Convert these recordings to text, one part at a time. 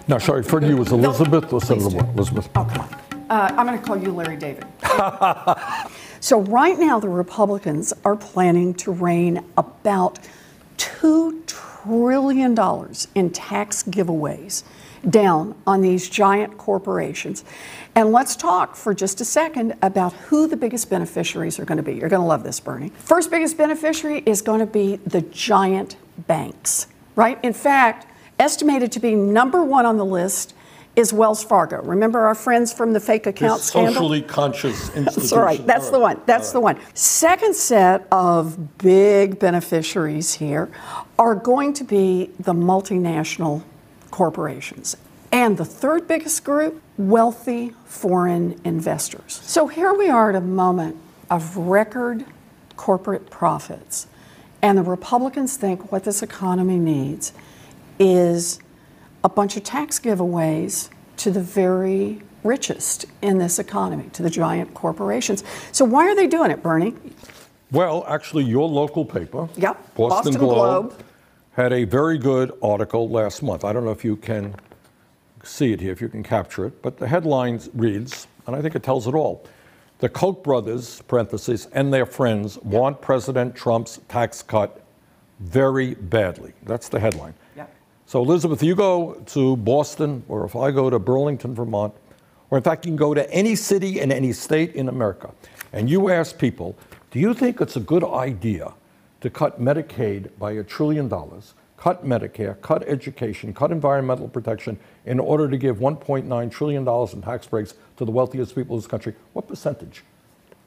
No, sorry, refer to you as Elizabeth or Senator Warren? Elizabeth. Oh, come on. I'm going to call you Larry David. So right now, the Republicans are planning to rain about $2 trillion in tax giveaways down on these giant corporations. And let's talk for just a second about who the biggest beneficiaries are going to be. You're going to love this, Bernie. First biggest beneficiary is going to be the giant banks, right? In fact, estimated to be number one on the list is Wells Fargo. Remember our friends from the fake account scandal? Socially conscious institution. That's right. That's the one. That's the one. Second set of big beneficiaries here are going to be the multinational corporations. And the third biggest group, wealthy foreign investors. So here we are at a moment of record corporate profits. And the Republicans think what this economy needs is a bunch of tax giveaways to the very richest in this economy, to the giant corporations. So why are they doing it, Bernie? Well, actually, your local paper, Yep, Boston Globe, had a very good article last month. I don't know if you can see it here, if you can capture it, but the headline reads, and I think it tells it all, the Koch brothers, parentheses, and their friends want President Trump's tax cut very badly. That's the headline. So, Elizabeth, you go to Boston, or if I go to Burlington, Vermont, or in fact, you can go to any city in any state in America, and you ask people, do you think it's a good idea to cut Medicaid by $1 trillion, cut Medicare, cut education, cut environmental protection in order to give $1.9 trillion in tax breaks to the wealthiest people in this country? What percentage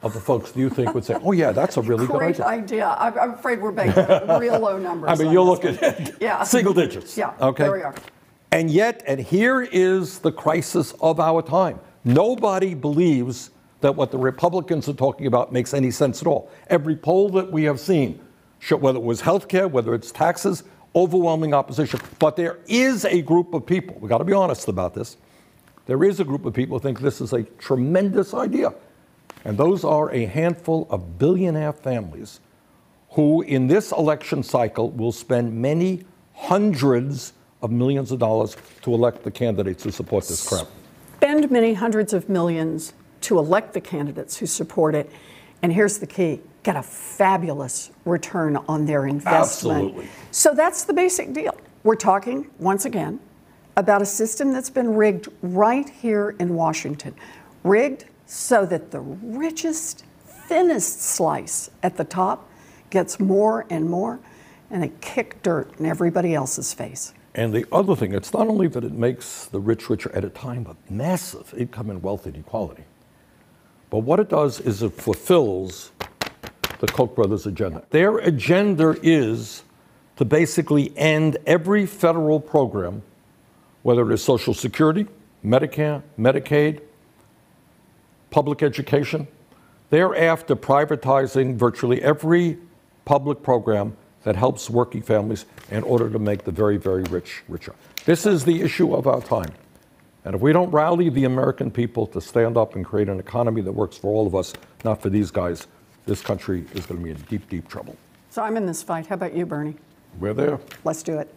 of the folks do you think would say, oh, yeah, that's a really good idea? Great idea. I'm afraid we're banking real low numbers. I mean, you'll look at single digits. Yeah, okay? There we are. And yet, and here is the crisis of our time. Nobody believes that what the Republicans are talking about makes any sense at all. Every poll that we have seen, whether it was health care, whether it's taxes, overwhelming opposition. But there is a group of people, we've got to be honest about this, there is a group of people who think this is a tremendous idea. And those are a handful of billionaire families who, in this election cycle, will spend many hundreds of millions of dollars to elect the candidates who support this crap. Spend many hundreds of millions to elect the candidates who support it. And here's the key, get a fabulous return on their investment. Absolutely. So that's the basic deal. We're talking, once again, about a system that's been rigged right here in Washington. Rigged so that the richest, thinnest slice at the top gets more and more, and they kick dirt in everybody else's face. And the other thing, it's not only that it makes the rich richer at a time of massive income and wealth inequality, but what it does is it fulfills the Koch brothers' agenda. Their agenda is to basically end every federal program, whether it is Social Security, Medicare, Medicaid, public education. They're after privatizing virtually every public program that helps working families in order to make the very, very rich richer. This is the issue of our time. And if we don't rally the American people to stand up and create an economy that works for all of us, not for these guys, this country is going to be in deep, deep trouble. So I'm in this fight. How about you, Bernie? We're there. Let's do it.